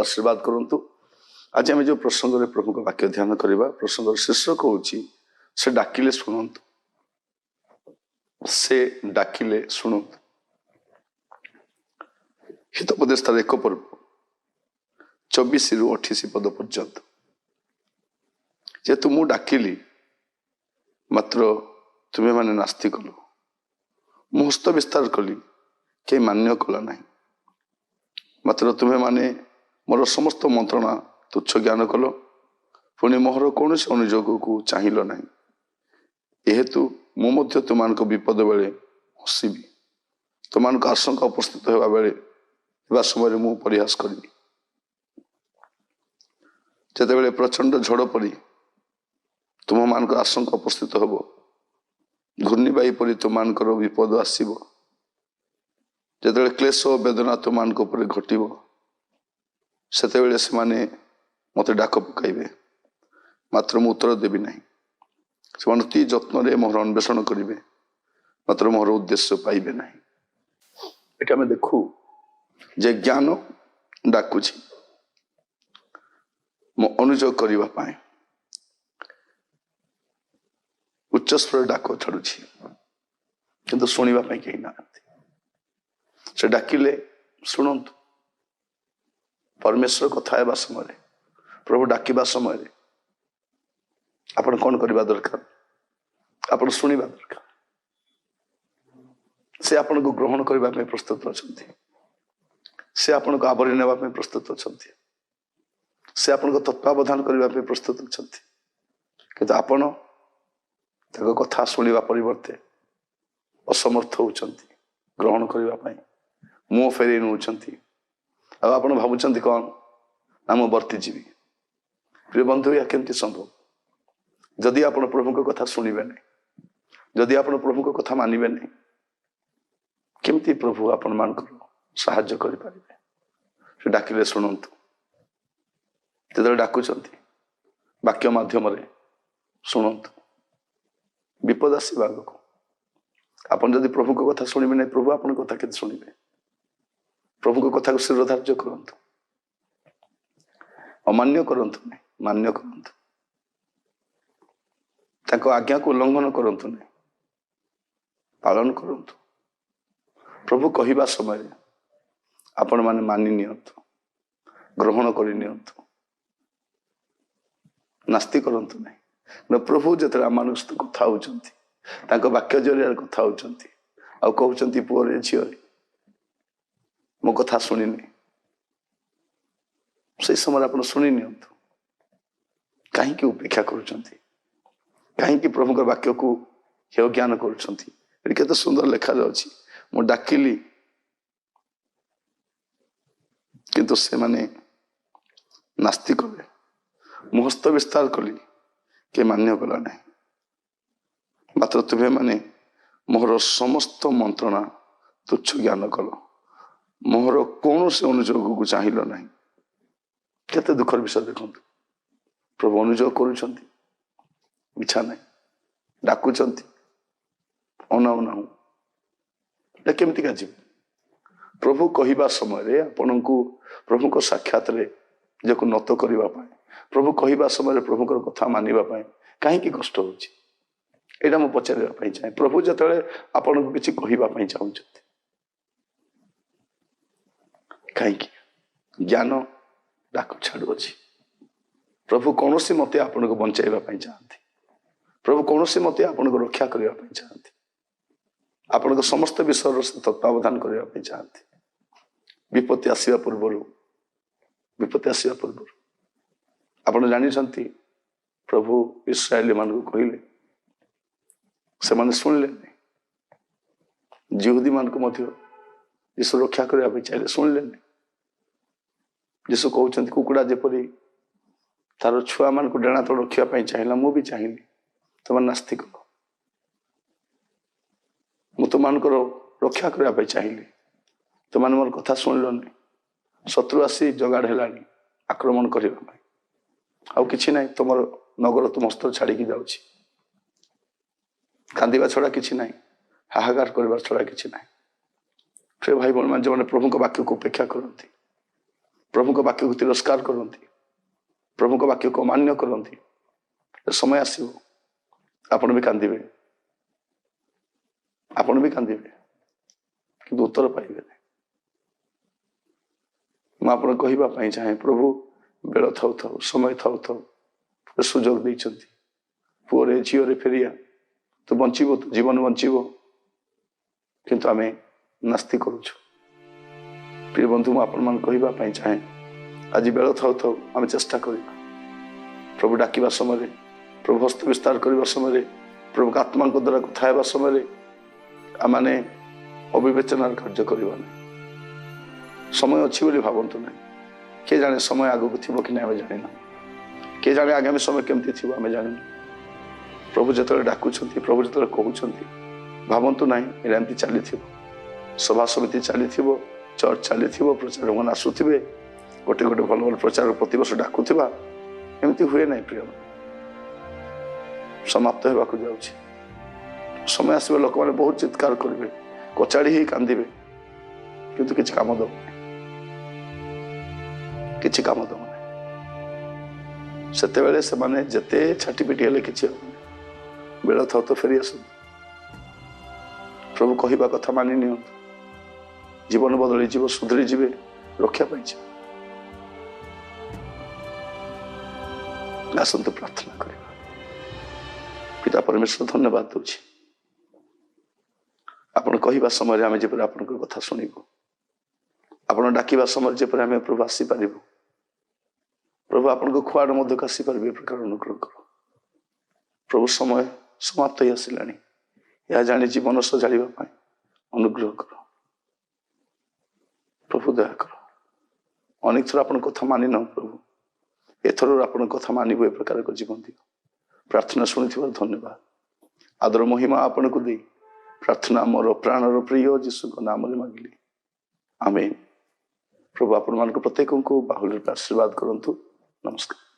आशीर्वाद करंतु। आज आम जो प्रसंग में प्रभु को वाक्य ध्यान करवा प्रसंग शीर्षक हूँ से डाकिले शुणु से डाकिले शुणु हितोपदेश तार एक पर्व 24 ରୁ 28 पद पर्यंत जेतु मु डाकिली मात्र तुम्हें माने नास्ति कल मु हस्त विस्तार कली के मान्य कला नहीं मात्र तुम्हें माने मोर समस्त मंत्रणा तुच्छ ज्ञान कल पुणी मोहर कौन अनुयोग को चाहिल ना हेतु मु तुम विपद बेले हसबी तुम आशंका उपस्थित होगा बेले समय मु परिहास करी जिते प्रचंड झड़ परी तुम मान आशंका उपस्थित हम घूर्णिवायु परी तुम विपद आसब जिते क्लेश वेदना तुम घटव सेते से मत डाक पकाइबे मात्र मु उत्तर देवी ना से अति जत्न मोहर अन्वेषण करेंगे मात्र मोहर उद्देश्य पाइबे ना ये आम देखू जे ज्ञान डाकुची मो अनुयोग करने उच्च स्वर डाक छाड़ुची किंतु शुणा कहीं ना से डाकिले शुणु परमेश्वर कथा है समय प्रभु डाकिबा समय आपण कौन करबा दरकार आपण शुणा दरकार से आपण को ग्रहण करने प्रस्तुत अच्छा से आपण को आवरी नेबा प्रस्तुत अच्छा से आपण को तत्वावधान करने प्रस्तुत अच्छा किंतु आपण ताको कथा शुणा परिवर्ते असमर्थ होउचंती ग्रहण करने मुँह फेरे नौकरी आपण भावुं कौन ना मु वर्ती जीवी प्रिय बंधु या केमती संभव जदि आप प्रभु को कथा शुणवे नहीं जदि आप प्रभु को कथा मानवे नहीं केमती प्रभु आपण मान साहाय्य करें डाकिले शुणु जो डाकुंट वाक्य मध्यम शुणु विपद आसवा आग आपन जदि प्रभु को कथा शुणवे नहीं प्रभु आपन कथा के शुणवे प्रभु को कथा को शिरोधार्य करंतु अमान्य करंतु नहीं मान्य करंतु ताको आज्ञा को उल्लंघन करंतु नहीं पालन करंतु प्रभु कहवा समय आपण माने मानि नियंतु ग्रहण करि नियंतु नास्ति करंतु नहीं न प्रभु जतरा मानुष कथा होचंती ताको वाक्य जरिया कथा होचंती आ कहउचंती पुअरे झियरे मो कथा शुणिनी से समय आप शुणी नियंतु कहीं उपेक्षा करुँच कहीं प्रभु के वाक्य को हेय ज्ञान करुँच सुंदर लेखा जाऊँगी मु डाकिली किंतु से माने नास्ति कले मु हस्त विस्तार कली के मान्य कला नहीं मात्र तुम्हें माने मोहर समस्त मंत्रणा तुच्छ ज्ञान कल मोहर कौन से अनुयोग को चाहिल ना केते दुखर विषय देखु प्रभु अनुयोग करुँच इच्छा नहीं डाकुंट अनाऊ ना केमती का जीव प्रभु कहवा समय आपण को प्रभु को साक्षात जो नत करने प्रभु कहवा समय प्रभु कथा मानवाई कहीं कष्ट होगा मु पचारे चाहे प्रभु जो आपण को किसी कहवाई चाहते कहीं ज्ञान डाक छाड़ू अच्छी प्रभु कौन सी मत आपण को बचाइवाई चाहती प्रभु कौन सी मत आपण को रक्षा करने चाहती आपण को समस्त विषय से तत्वावधान करने चाहती विपत्ति आसवा पूर्व आपण जानी प्रभु इस्राएल मान को कहले से माने शुणिले नहीं जिहुदी मान को यीशु रक्षा करने चाहिए शुणिले नहीं यीशु कहते कुकुड़ा जेपरी तार छुआ मान को डेणा तल रखापी चाहिए मु भी चाहिए तुम नास्ति कल मु तुम रक्षा करने चाहिए तुम मोर कथा शुणिल नहीं शत्रु आसी जगाड़ है आक्रमण करने आउ कि ना तुम नगर तुम हस्त छाड़ी जाऊँगी कांदा छड़ा कि ना हाहाकार कर छड़ा कि ना प्रिय भाई बहन जो प्रभु वाक्य को उपेक्षा करती प्रभु को वाक्य को तिरस्कार करती, प्रभु को वाक्य को अमान्य करती, समय आसो आपण भी कांदे, आपण भी कांदे कि उत्तर पाइबे। मुझे कहवाई चाहे प्रभु बेल थाउ थाउ समय थाउ थाउ सुजोग देते पुअरे झीरे फेरिया तो बंचब तो जीवन बंचब किंतु आम नास्ती करुचु। प्रिय बंधु मुझे कहवाई चाहे आज बेल थाउ थाउ आम चेष्टा कर प्रभु डाकिबा समय, प्रभु हस्त विस्तार करने समय, प्रभु आत्मा द्वारा कथा समय आम अविवेचनार कार्य करवा नहीं। समय अच्छी बोली भावतु ना, किए जाने समय आगक थी कि नहीं जाना, किए जाने आगामी समय केमती थी आम जान। प्रभु जो डाकुं, प्रभु जो कहते भावतु ना एमती चली सभा समिति चली चर्च चली प्रचार मन आसुवे गोटे गोटे भल भल प्रचार प्रत वर्ष डाकुवा एमती हुए ना। प्रिय समाप्त होगा जाऊँगी समय आसवे लोक मैंने बहुत चित्कार करेंगे, कचाड़ी ही कांदे किंतु किसी काम दब किसी काम दब से जिते छाटीपिटी हेले कि बेल था तो फेरी आस प्रभु कहवा कथा मानि नि जीवन बदली जीव सुधरी जीवे रक्षा पाई। आसतु प्रार्थना करवा। पिता परमेश्वर धन्यवाद दूची आपण कहवा समय आम जब आप कथा शुणु, आपड़ डाकिबा समय जब आम प्रभु आसी पार, प्रभु आपन खुआड़ मध्य आसी पार प्रकार अनुग्रह कर। प्रभु समय समाप्त ही आसला, यह जानी जीवन सजाड़ा अनुग्रह कर। प्रभु दया कर। अनेक थर आप कथा मानि न प्रभु, एथर आप कथा मानव ए प्रकार जीवन दियो। प्रार्थना शुणी धन्यवाद, आदर महिमा आपण को दे प्रार्थना मोर प्राणर प्रिय जीशु नाम मांगिली, आमेन। प्रभु आपण मान प्रत्येक को बाहुल्य आशीर्वाद करंतु। नमस्कार।